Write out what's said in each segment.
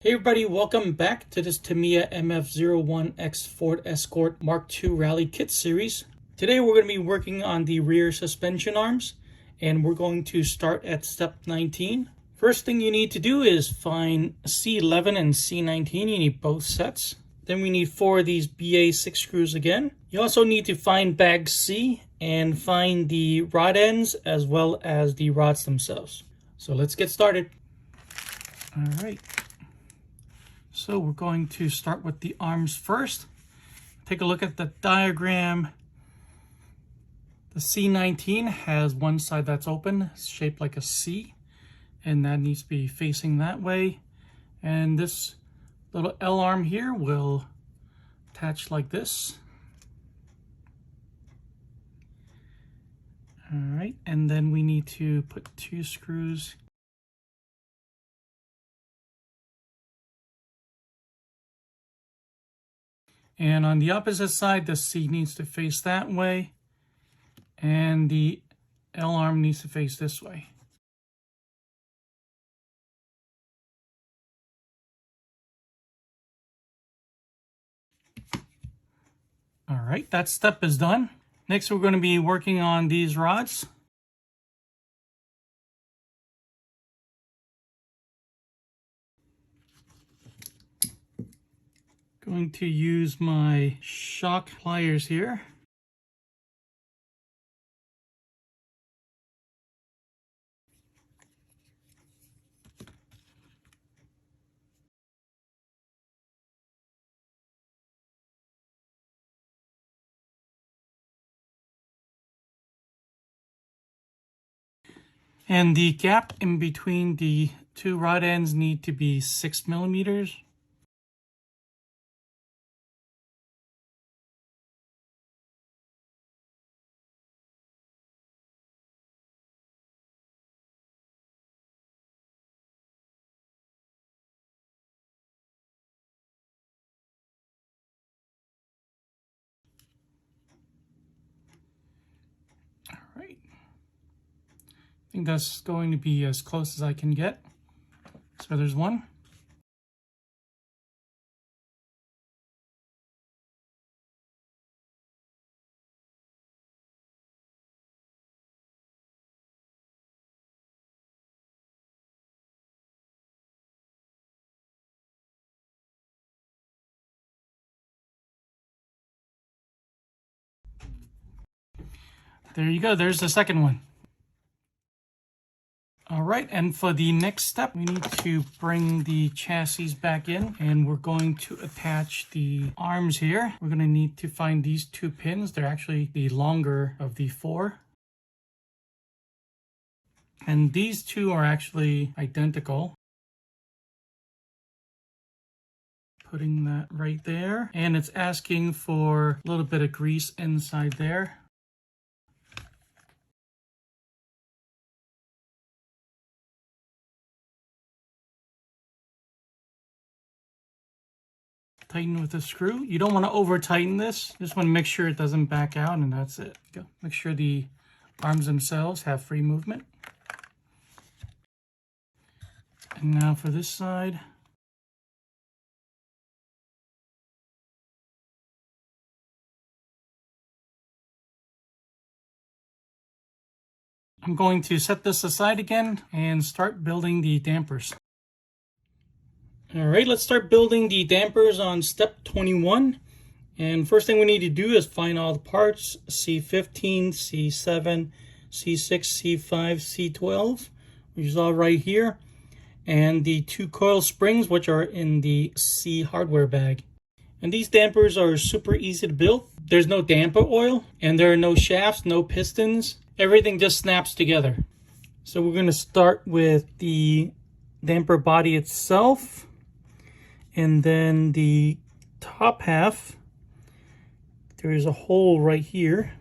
Hey everybody, welcome back to this Tamiya MF-01X Ford Escort Mk.II Rally Kit series. Today we're going to be working on the rear suspension arms, and we're going to start at step 19. First thing you need to do is find C11 and C19. You need both sets. Then we need 4 of these BA6 screws again. You also need to find bag C and find the rod ends as well as the rods themselves. So let's get started. All right. So we're going to start with the arms first. Take a look at the diagram. The C19 has one side that's open, shaped like a C, and that needs to be facing that way. And this little L arm here will attach like this. All right, and then we need to put 2 screws . And on the opposite side, the C needs to face that way, and the L arm needs to face this way. All right, that step is done. Next, we're going to be working on these rods. Going to use my shock pliers here. And the gap in between the 2 rod ends need to be 6 millimeters. All right. I think that's going to be as close as I can get. So there's one. There you go, there's the second one. All right, and for the next step, we need to bring the chassis back in, and we're going to attach the arms here. We're going to need to find these 2 pins. They're actually the longer of the 4. And these 2 are actually identical. Putting that right there, and it's asking for a little bit of grease inside there. Tighten with a screw. You don't want to over tighten this. Just want to make sure it doesn't back out, and that's it. Go. Make sure the arms themselves have free movement. And now for this side. I'm going to set this aside again and start building the dampers. All right, let's start building the dampers on step 21. And first thing we need to do is find all the parts: C15, C7, C6, C5, C12, which is all right here, and the 2 coil springs, which are in the C hardware bag. And these dampers are super easy to build. There's no damper oil, and there are no shafts, no pistons. Everything just snaps together. So we're going to start with the damper body itself. And then the top half, there is a hole right here.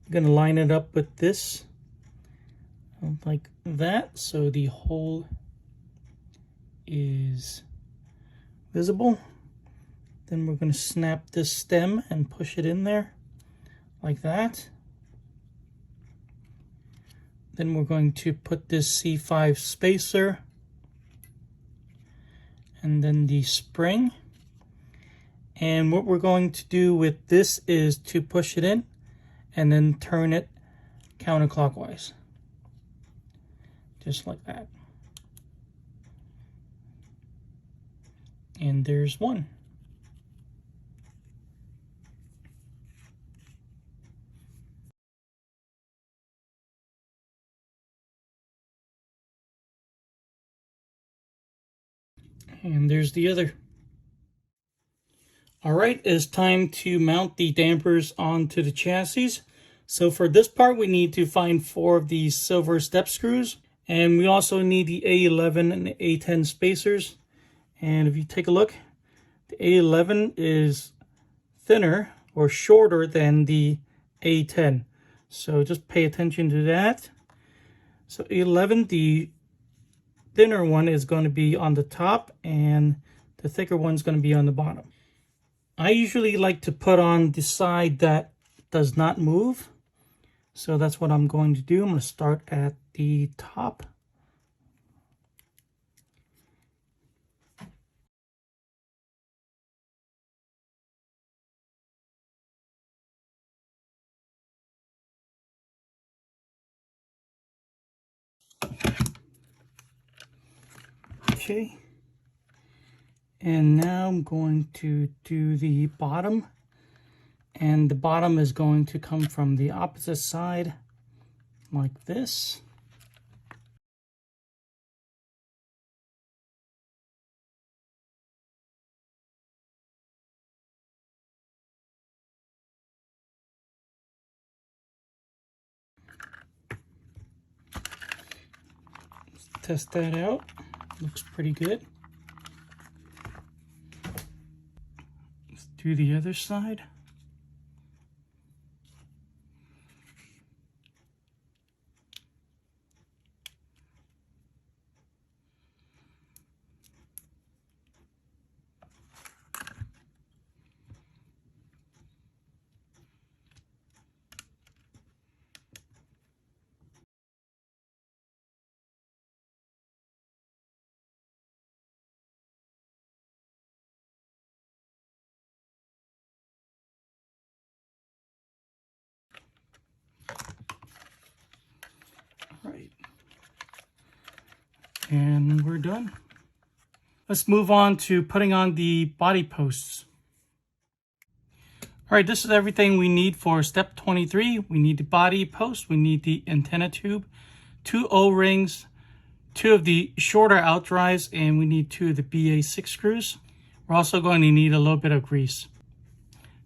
I'm going to line it up with this, like that, so the hole is visible. Then we're going to snap this stem and push it in there, like that. Then we're going to put this C5 spacer and then the spring. And what we're going to do with this is to push it in and then turn it counterclockwise, just like that. And there's one. And there's the other. Alright, it's time to mount the dampers onto the chassis. So for this part, we need to find 4 of these silver step screws. And we also need the A11 and the A10 spacers. And if you take a look, the A11 is thinner or shorter than the A10. So just pay attention to that. So A11, the thinner one is going to be on the top and the thicker one's going to be on the bottom. I usually like to put on the side that does not move. So that's what I'm going to do. I'm going to start at the top. Okay. And now I'm going to do the bottom. And the bottom is going to come from the opposite side, like this. Let's test that out. Looks pretty good. Let's do the other side. Right. And we're done. Let's move on to putting on the body posts. All right, this is everything we need for step 23. We need the body post, we need the antenna tube, 2 O-rings, 2 of the shorter outdrives, and we need 2 of the BA6 screws. We're also going to need a little bit of grease.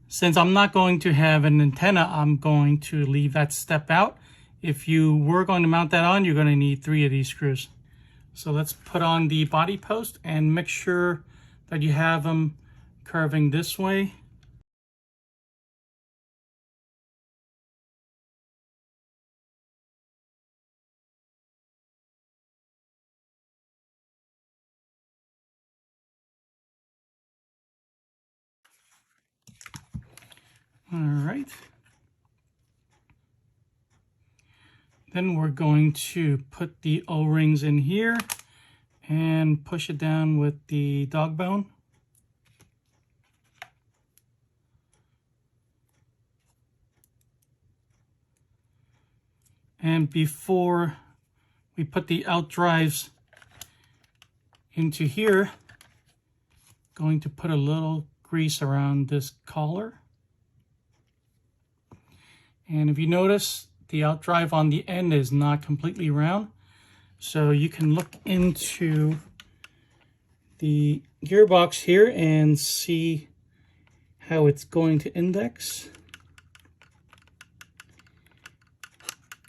Since I'm not going to have an antenna, I'm going to leave that step out. If you were going to mount that on, you're going to need 3 of these screws. So let's put on the body post and make sure that you have them curving this way. All right. Then we're going to put the O-rings in here and push it down with the dog bone. And before we put the outdrives into here, going to put a little grease around this collar. And if you notice, the outdrive on the end is not completely round. So you can look into the gearbox here and see how it's going to index.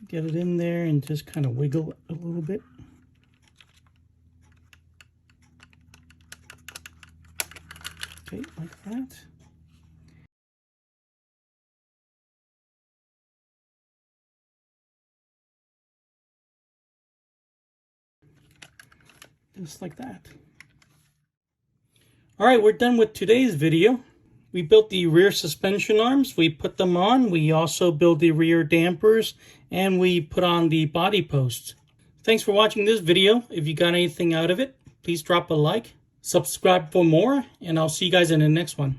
Get it in there and just kind of wiggle a little bit. Okay, like that. Just like that. All right, we're done with today's video. We built the rear suspension arms, we put them on, we also built the rear dampers, and we put on the body posts. Thanks for watching this video. If you got anything out of it, please drop a like, Subscribe for more, and I'll see you guys in the next one.